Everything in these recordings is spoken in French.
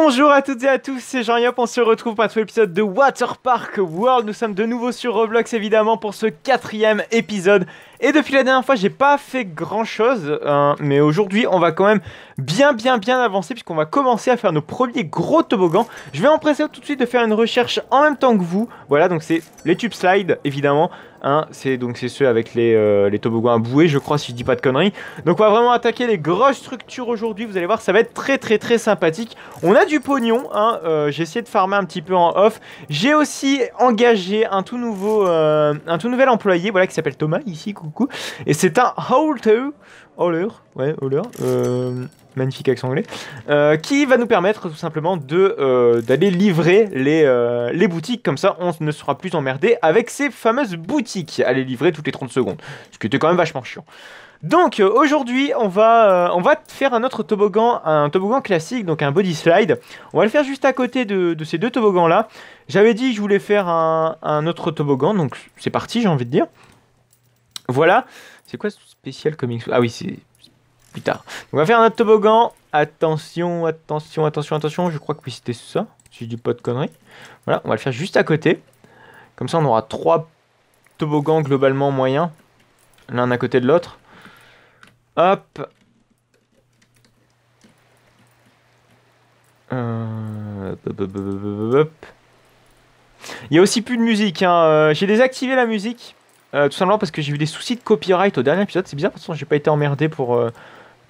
Bonjour à toutes et à tous, c'est Jean-Yop, on se retrouve pour un nouvel épisode de Waterpark World. Nous sommes de nouveau sur Roblox évidemment pour ce 4e épisode. Et depuis la dernière fois, j'ai pas fait grand chose, mais aujourd'hui on va quand même bien avancer puisqu'on va commencer à faire nos premiers gros toboggans. Je vais empresser tout de suite de faire une recherche en même temps que vous. Voilà, donc c'est les tube slides évidemment. C'est ceux avec les toboggans à bouée, je crois, si je dis pas de conneries. Donc on va vraiment attaquer les grosses structures aujourd'hui. Vous allez voir, ça va être très sympathique. On a du pognon, j'ai essayé de farmer un petit peu en off. J'ai aussi engagé un tout nouvel employé, voilà, qui s'appelle Thomas ici, coucou. Et c'est un hauler, magnifique accent anglais, qui va nous permettre tout simplement d'aller livrer les boutiques. Comme ça, on ne sera plus emmerdé avec ces fameuses boutiques à les livrer toutes les 30 secondes. Ce qui était quand même vachement chiant. Donc aujourd'hui on va faire un autre toboggan, un toboggan classique, donc un body slide. On va le faire juste à côté de ces deux toboggans là. J'avais dit que je voulais faire un autre toboggan, donc c'est parti, j'ai envie de dire. Voilà, c'est quoi ce spécial comics? Ah oui, c'est plus tard. Donc on va faire un autre toboggan. Attention, je crois que oui c'était ça, si je dis pas de conneries. Voilà, on va le faire juste à côté. Comme ça on aura 3 toboggans globalement moyens, l'un à côté de l'autre. Hop. Hop. Il y a aussi plus de musique, hein. J'ai désactivé la musique. Tout simplement parce que j'ai eu des soucis de copyright au dernier épisode. C'est bizarre parce que j'ai pas été emmerdé pour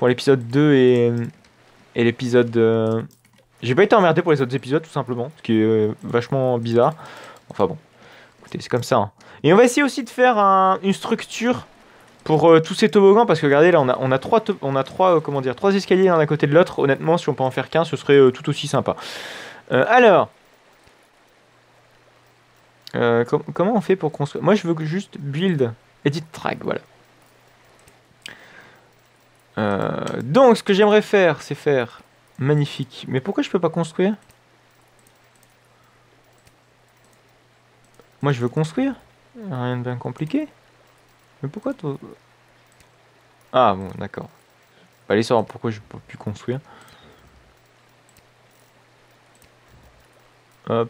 l'épisode 2 et l'épisode... J'ai pas été emmerdé pour les autres épisodes tout simplement. Ce qui est vachement bizarre. Enfin bon. Écoutez, c'est comme ça, hein. Et on va essayer aussi de faire une structure pour tous ces toboggans, parce que regardez là on a trois escaliers l'un à côté de l'autre. Honnêtement, si on peut en faire qu'un, ce serait tout aussi sympa. Alors comment on fait pour construire? Moi je veux juste build edit track, voilà. Donc ce que j'aimerais faire, c'est faire magnifique. Mais pourquoi je peux pas construire? Moi je veux construire, rien de bien compliqué. Mais pourquoi toi... Ah bon, d'accord. Allez savoir pourquoi je peux plus construire. Hop.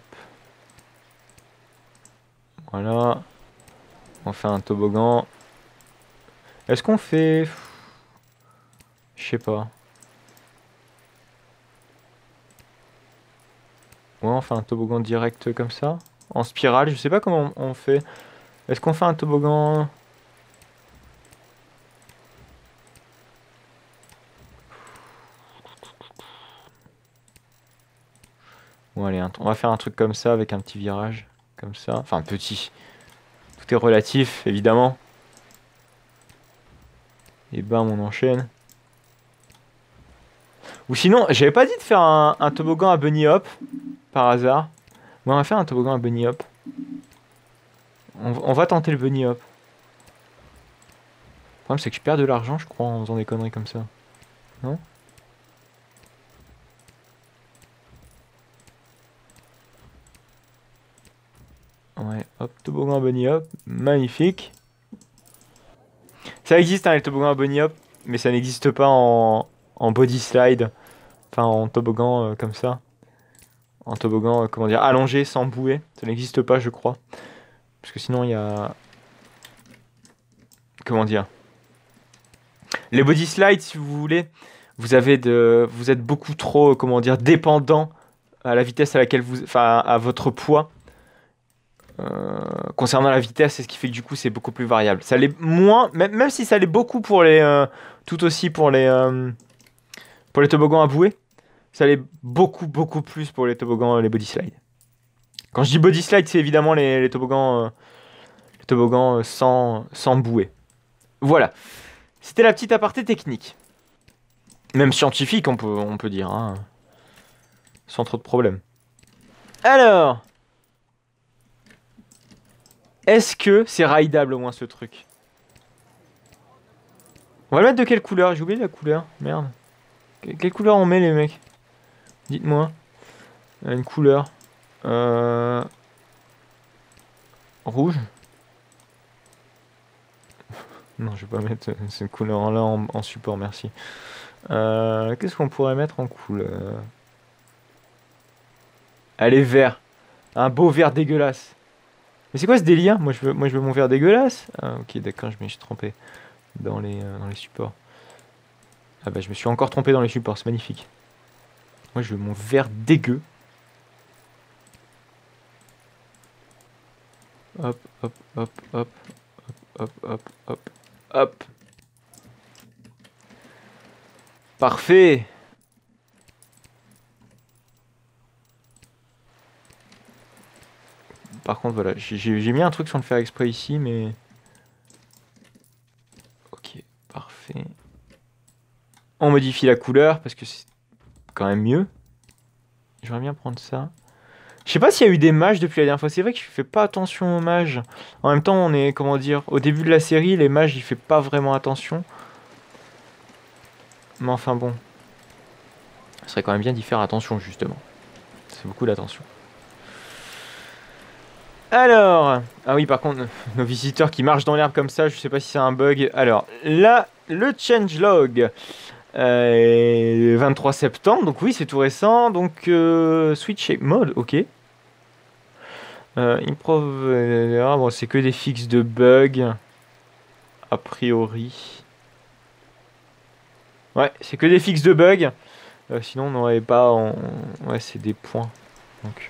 Voilà. On fait un toboggan. Est-ce qu'on fait... Je sais pas. Ouais, on fait un toboggan direct comme ça. En spirale, je sais pas comment on fait. Est-ce qu'on fait un toboggan... Bon allez, on va faire un truc comme ça avec un petit virage. Comme ça. Enfin petit. Tout est relatif, évidemment. Et bam, on enchaîne. Ou sinon, j'avais pas dit de faire un toboggan à bunny hop. Par hasard. Ouais, on va faire un toboggan à bunny hop. On va tenter le bunny hop. Le problème c'est que je perds de l'argent, je crois, en faisant des conneries comme ça. Non? Ouais, hop, toboggan à bunny hop. Magnifique. Ça existe, hein, les toboggans à bunny hop, mais ça n'existe pas en body slide. Enfin, en toboggan comme ça. En toboggan, comment dire, allongé, sans bouée. Ça n'existe pas, je crois. Parce que sinon, il y a... Comment dire? Les body slides, si vous voulez, vous êtes beaucoup trop, comment dire, dépendant à la vitesse à laquelle vous... Enfin, à votre poids. Concernant la vitesse, c'est ce qui fait que du coup, c'est beaucoup plus variable. Ça l'est moins... Même si ça l'est beaucoup pour les... tout aussi pour les toboggans à bouée. Ça l'est beaucoup plus pour les toboggans, les body slides. Quand je dis body slide, c'est évidemment les toboggans, sans bouée. Voilà. C'était la petite aparté technique. Même scientifique, on peut dire, hein. Sans trop de problèmes. Alors, est-ce que c'est rideable au moins ce truc? On va le mettre de quelle couleur? J'ai oublié la couleur. Merde. Quelle couleur on met les mecs? Dites-moi. Une couleur. Rouge. Non, je vais pas mettre cette couleur-là en support, merci. Qu'est-ce qu'on pourrait mettre en couleur? Allez, vert. Un beau vert dégueulasse. Mais c'est quoi ce délire? Moi, je veux mon vert dégueulasse. Ah, ok, d'accord, je me suis trompé dans les supports. Ah bah, je me suis encore trompé dans les supports, c'est magnifique. Moi, je veux mon vert dégueu. Hop, hop, hop, hop, hop, hop, hop, hop. Parfait. Par contre, voilà, j'ai mis un truc sans le faire exprès ici, mais... Ok, parfait. On modifie la couleur, parce que c'est quand même mieux. J'aimerais bien prendre ça. Je sais pas s'il y a eu des mages depuis la dernière fois. C'est vrai que je fais pas attention aux mages. En même temps, on est, comment dire, au début de la série, les mages, il fait pas vraiment attention. Mais enfin bon. Ce serait quand même bien d'y faire attention, justement. C'est beaucoup d'attention. Alors, ah oui, par contre, nos visiteurs qui marchent dans l'herbe comme ça, je sais pas si c'est un bug. Alors, là, le changelog. 23 septembre, donc oui, c'est tout récent. Donc, Switch Shape Mode, ok. Improv, bon, c'est que des fixes de bugs, a priori. Ouais, c'est que des fixes de bugs. Sinon, on n'aurait pas. Ouais, c'est des points. Donc,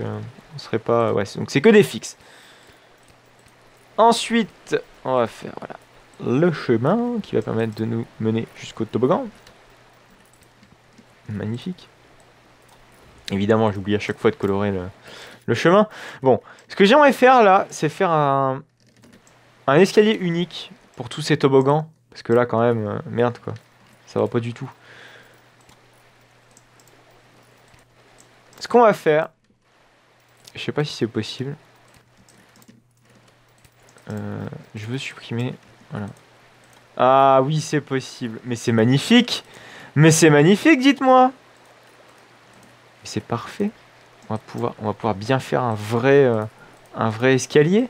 on serait pas. Ouais, donc c'est que des fixes. Ensuite, on va faire voilà, le chemin qui va permettre de nous mener jusqu'au toboggan. Magnifique. Évidemment, j'oublie à chaque fois de colorer le chemin. Bon, ce que j'aimerais faire là, c'est faire un escalier unique pour tous ces toboggans. Parce que là, quand même, merde quoi. Ça va pas du tout. Ce qu'on va faire, je sais pas si c'est possible. Je veux supprimer. Voilà. Ah oui, c'est possible. Mais c'est magnifique. Mais c'est magnifique, dites-moi. C'est parfait. On va pouvoir bien faire un vrai escalier.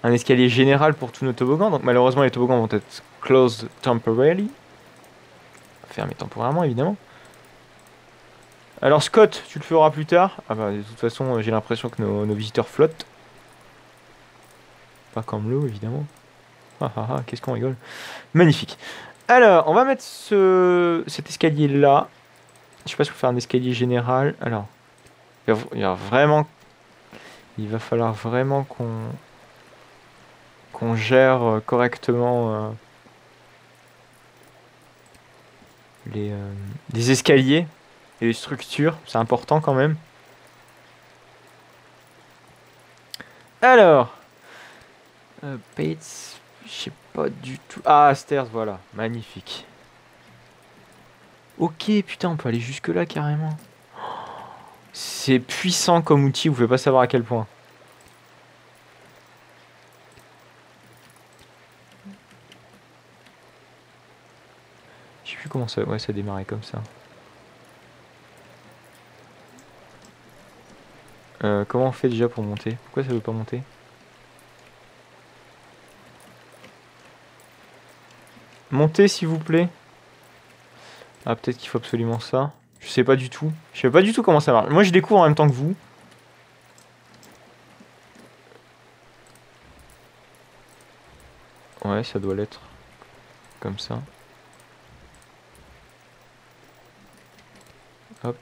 Un escalier général pour tous nos toboggans. Donc malheureusement, les toboggans vont être closed temporarily. Fermés temporairement, évidemment. Alors Scott, tu le feras plus tard. Ah bah de toute façon, j'ai l'impression que nos visiteurs flottent. Pas comme l'eau, évidemment. Ah ah ah, qu'est-ce qu'on rigole. Magnifique. Alors, on va mettre cet escalier là. Je sais pas si on peut faire un escalier général. Alors, il va falloir vraiment qu'on gère correctement les escaliers et les structures. C'est important quand même. Alors, Bates, je sais pas du tout. Ah, stairs, voilà, magnifique. Ok, putain, on peut aller jusque là carrément. C'est puissant comme outil, vous pouvez pas savoir à quel point. Je sais plus comment ça... Ouais, ça démarrait comme ça. Comment on fait déjà pour monter? Pourquoi ça veut pas monter? Montez s'il vous plaît. Ah, peut-être qu'il faut absolument ça. Je sais pas du tout. Je sais pas du tout comment ça marche. Moi, je découvre en même temps que vous. Ouais, ça doit l'être. Comme ça. Hop.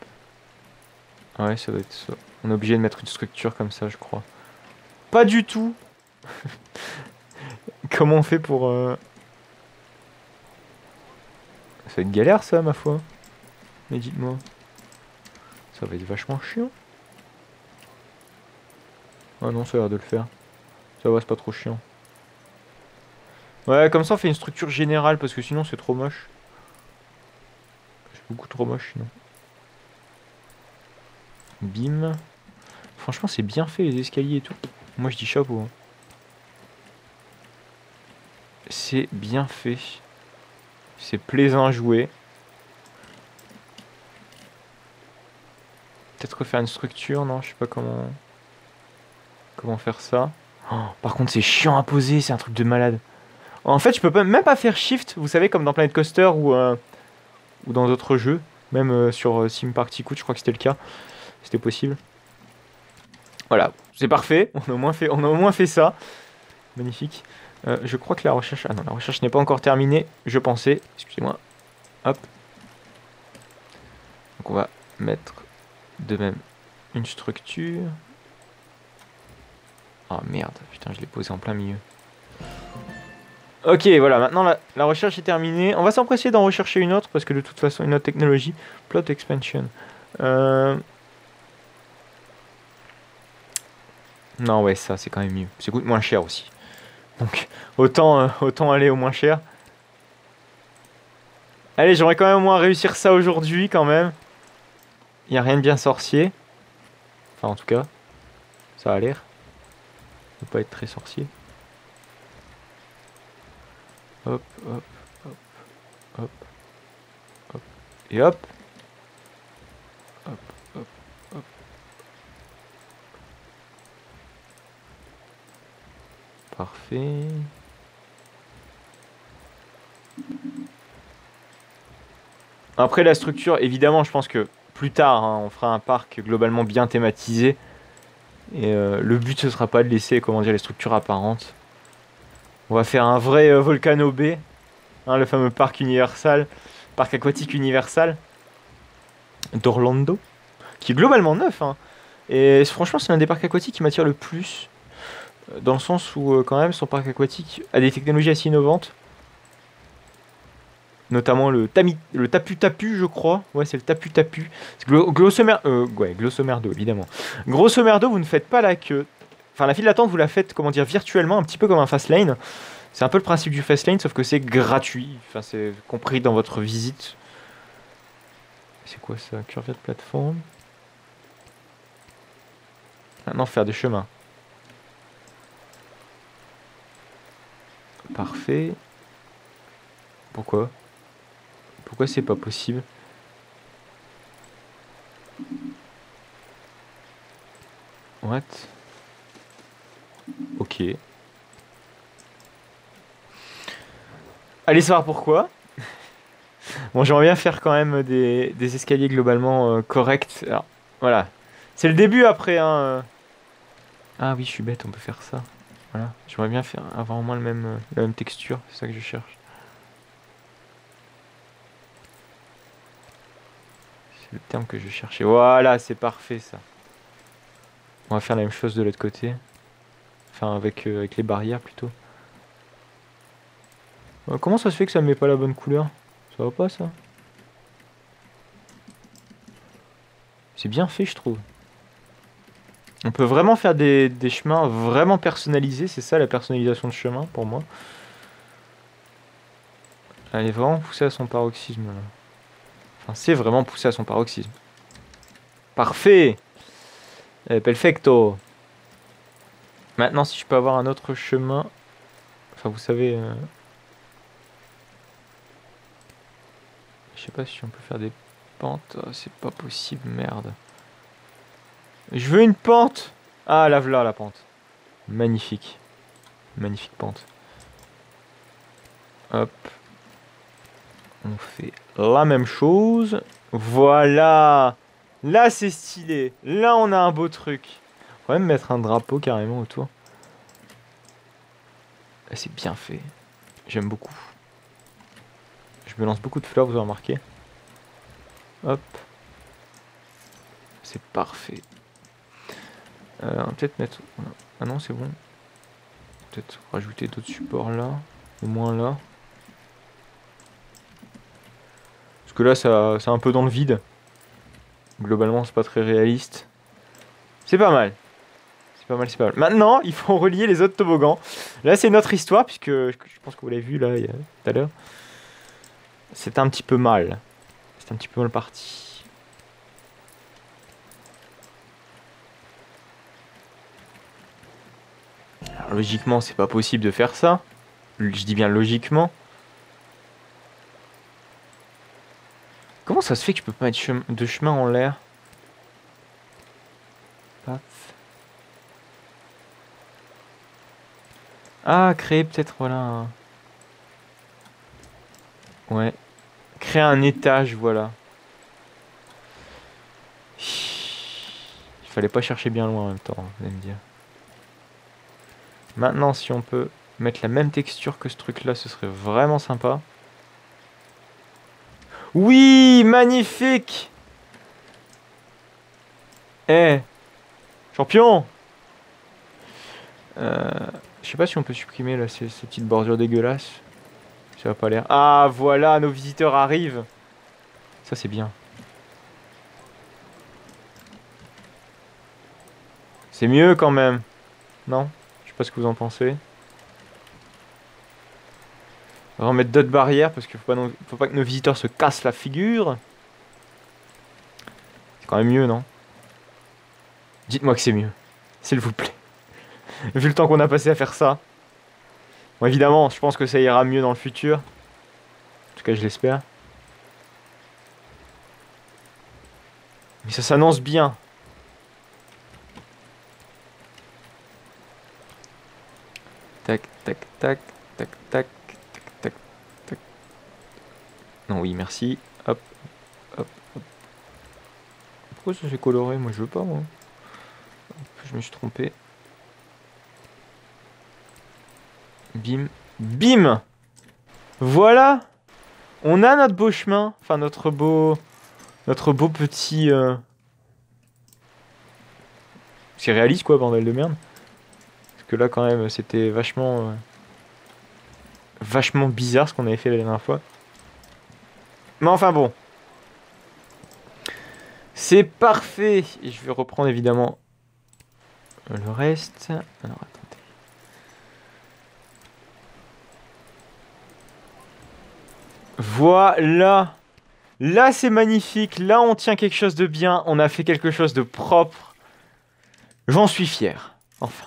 Ouais, ça doit être ça. On est obligé de mettre une structure comme ça, je crois. Pas du tout. Comment on fait pour... Ça va être galère, ça, ma foi. Mais dites-moi. Ça va être vachement chiant. Ah non, ça a l'air de le faire. Ça va, c'est pas trop chiant. Ouais, comme ça, on fait une structure générale, parce que sinon, c'est trop moche. C'est beaucoup trop moche, sinon. Bim. Franchement, c'est bien fait, les escaliers et tout. Moi, je dis chapeau. Hein. C'est bien fait. C'est plaisant à jouer. Peut-être refaire une structure, non? Je sais pas comment faire ça. Oh, par contre, c'est chiant à poser, c'est un truc de malade. En fait, je peux même pas faire shift, vous savez, comme dans Planet Coaster ou dans d'autres jeux. Même sur Sim Park Ticout, je crois que c'était le cas. c'était possible. Voilà, c'est parfait. On a au moins fait ça. Magnifique. Je crois que la recherche... Ah non, la recherche n'est pas encore terminée. Je pensais. Excusez-moi. Hop. Donc on va mettre de même une structure. Oh merde, putain, je l'ai posé en plein milieu. Ok, voilà, maintenant la recherche est terminée. On va s'empresser d'en rechercher une autre parce que de toute façon, une autre technologie. Plot expansion. Non, ouais, ça, c'est quand même mieux. Ça coûte moins cher aussi. Donc, autant aller au moins cher. Allez, j'aimerais quand même au moins réussir ça aujourd'hui, quand même. Il n'y a rien de bien sorcier. Enfin, en tout cas, ça a l'air. Ne pas être très sorcier. Hop, hop, hop, hop, hop. Et hop. Hop, hop, hop. Parfait. Après la structure, évidemment, je pense que plus tard, hein, on fera un parc globalement bien thématisé. Et le but, ce sera pas de laisser, comment dire, les structures apparentes. On va faire un vrai Volcano Bay, hein, le fameux parc universal, parc aquatique universal d'Orlando, qui est globalement neuf, hein. Et franchement, c'est l'un des parcs aquatiques qui m'attire le plus, dans le sens où quand même son parc aquatique a des technologies assez innovantes. Notamment le Tapu Tapu, je crois. Ouais, c'est le Tapu Tapu. Grosso merdo, évidemment. Grosso merdo, vous ne faites pas la queue. Enfin, la file d'attente, vous la faites, comment dire, virtuellement, un petit peu comme un fast lane. C'est un peu le principe du fast lane, sauf que c'est gratuit. Enfin, c'est compris dans votre visite. C'est quoi ça? Curve de plateforme. Maintenant, faire des chemins. Parfait. Pourquoi? Pourquoi c'est pas possible? What? Ok. Allez savoir pourquoi. Bon, j'aimerais bien faire quand même des escaliers globalement corrects. Alors, voilà. C'est le début après, hein. Ah oui, je suis bête, on peut faire ça. Voilà. J'aimerais bien avoir au moins la même texture. C'est ça que je cherche. C'est le terme que je cherchais. Voilà, c'est parfait ça. On va faire la même chose de l'autre côté. Enfin, avec les barrières plutôt. Comment ça se fait que ça me met pas la bonne couleur? Ça va pas ça? C'est bien fait, je trouve. On peut vraiment faire des chemins vraiment personnalisés. C'est ça la personnalisation de chemin pour moi. Elle est vraiment poussée à son paroxysme là. Enfin, c'est vraiment poussé à son paroxysme. Parfait! Perfecto! Maintenant, si je peux avoir un autre chemin. Enfin, vous savez. Je sais pas si on peut faire des pentes. Oh, c'est pas possible, merde. Je veux une pente! Ah, là, voilà la pente. Magnifique. Magnifique pente. Hop. On fait la même chose. Voilà! Là, c'est stylé. Là, on a un beau truc. On va même mettre un drapeau carrément autour. C'est bien fait. J'aime beaucoup. Je me lance beaucoup de fleurs, vous avez remarqué. Hop. C'est parfait. On va peut-être mettre... Ah non, c'est bon. Peut-être rajouter d'autres supports là. Au moins là. Parce que là, c'est un peu dans le vide. Globalement, c'est pas très réaliste. C'est pas mal. C'est pas mal, c'est pas mal. Maintenant, il faut relier les autres toboggans. Là, c'est notre histoire, puisque je pense que vous l'avez vu là, tout à l'heure. C'est un petit peu mal. C'est un petit peu mal parti. Alors, logiquement, c'est pas possible de faire ça. Je dis bien logiquement. Comment ça se fait que je peux pas mettre de chemin en l'air? Path. Ah, créer peut-être, voilà. Ouais. Créer un étage, voilà. Fallait pas chercher bien loin en même temps, vous allez me dire. Maintenant, si on peut mettre la même texture que ce truc-là, ce serait vraiment sympa. Oui, magnifique! Eh, champion! Je sais pas si on peut supprimer là, ces petites bordures dégueulasses. Ça va pas l'air. Ah, voilà, nos visiteurs arrivent. Ça, c'est bien. C'est mieux quand même. Non? Je sais pas ce que vous en pensez. On va remettre d'autres barrières parce qu'il faut pas que nos visiteurs se cassent la figure. C'est quand même mieux, non? Dites-moi que c'est mieux. S'il vous plaît. Vu le temps qu'on a passé à faire ça. Bon, évidemment, je pense que ça ira mieux dans le futur. En tout cas, je l'espère. Mais ça s'annonce bien. Tac, tac, tac, tac, tac, tac, tac. Non, oui, merci. Hop, hop, hop. Pourquoi ça s'est coloré? Moi, je veux pas, moi. Je me suis trompé. Bim. Bim! Voilà! On a notre beau chemin. Enfin, notre beau petit... C'est réaliste, quoi, bordel de merde. Parce que là, quand même, c'était vachement... vachement bizarre ce qu'on avait fait la dernière fois. Mais enfin, bon. C'est parfait! Et je vais reprendre, évidemment, le reste. Alors, attendez. Voilà. Là, c'est magnifique. Là, on tient quelque chose de bien. On a fait quelque chose de propre. J'en suis fier. Enfin.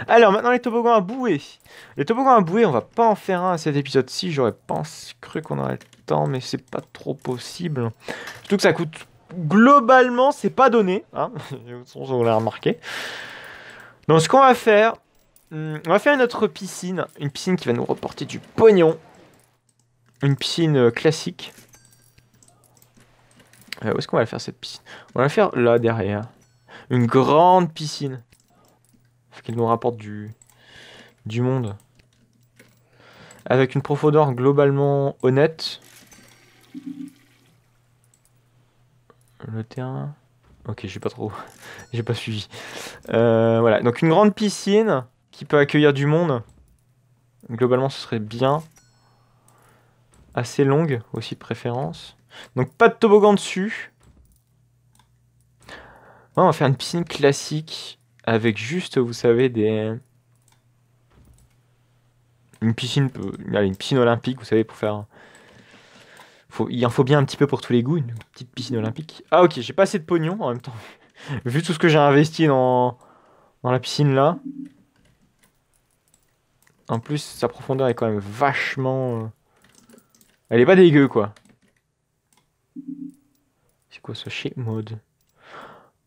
Alors, maintenant, les toboggans à bouée. Les toboggans à bouée, on va pas en faire un à cet épisode-ci. J'aurais cru qu'on aurait le temps, mais c'est pas trop possible. Surtout que ça coûte... Globalement, c'est pas donné. Hein. Vous l'avez remarqué. Donc, ce qu'on va faire... On va faire notre piscine. Une piscine qui va nous reporter du pognon. Une piscine classique. Où est-ce qu'on va faire cette piscine? On va la faire là, derrière. Une grande piscine. Faut qu'elle nous rapporte du monde. Avec une profondeur globalement honnête. Le terrain... Ok, j'ai pas trop... j'ai pas suivi. Voilà, donc une grande piscine qui peut accueillir du monde. Globalement, ce serait bien. Assez longue aussi de préférence. Donc pas de toboggan dessus. On va faire une piscine classique avec juste, vous savez, une piscine, allez, une piscine olympique, vous savez, pour faire... Il en faut bien un petit peu pour tous les goûts, une petite piscine olympique. Ah ok, j'ai pas assez de pognon en même temps. Vu tout ce que j'ai investi dans la piscine là. En plus, sa profondeur est quand même vachement... Elle est pas dégueu, quoi. C'est quoi ce shape mode?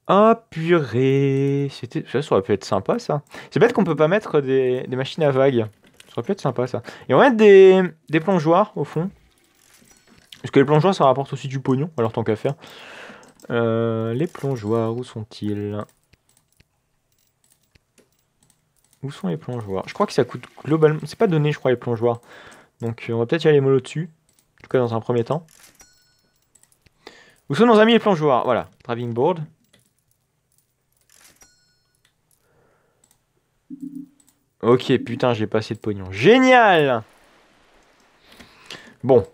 Ah, purée. Ça aurait pu être sympa, ça. C'est bête qu'on peut pas mettre des machines à vagues. Ça aurait pu être sympa, ça. Et on va mettre des plongeoires, au fond. Parce que les plongeoires, ça rapporte aussi du pognon. Alors, tant qu'à faire. Les plongeoires, où sont-ils? Où sont les plongeoires? Je crois que ça coûte globalement... C'est pas donné, je crois, les plongeoires. Donc, on va peut-être y aller mollo dessus. En tout cas, dans un premier temps. Où sont nos amis les plongeoires? Voilà, driving board. Ok, putain, j'ai pas assez de pognon. Génial! Bon.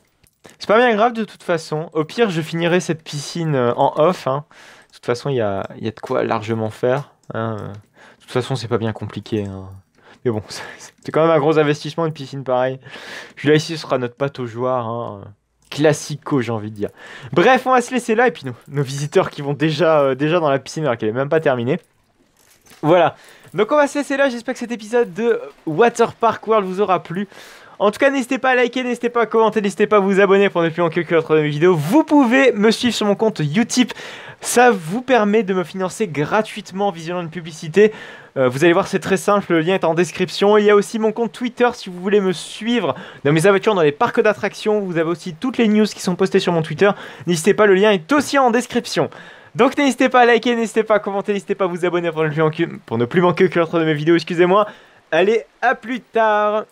C'est pas bien grave de toute façon. Au pire, je finirai cette piscine en off. Hein. De toute façon, il y a de quoi largement faire. Hein. De toute façon, c'est pas bien compliqué. Hein. Mais bon, c'est quand même un gros investissement, une piscine pareille. Puis là, ici, ce sera notre pâte aux joueurs. Hein. Classico, j'ai envie de dire. Bref, on va se laisser là. Et puis, nos visiteurs qui vont déjà dans la piscine alors qu'elle est même pas terminée. Voilà. Donc, on va se laisser là. J'espère que cet épisode de Water Park World vous aura plu. En tout cas, n'hésitez pas à liker, n'hésitez pas à commenter, n'hésitez pas à vous abonner pour ne plus manquer aucune autre de mes vidéos. Vous pouvez me suivre sur mon compte Utip. Ça vous permet de me financer gratuitement en visionnant une publicité. Vous allez voir, c'est très simple, le lien est en description. Il y a aussi mon compte Twitter si vous voulez me suivre dans mes aventures dans les parcs d'attractions. Vous avez aussi toutes les news qui sont postées sur mon Twitter. N'hésitez pas, le lien est aussi en description. Donc n'hésitez pas à liker, n'hésitez pas à commenter, n'hésitez pas à vous abonner pour ne plus manquer aucune autre de mes vidéos, excusez-moi. Allez, à plus tard.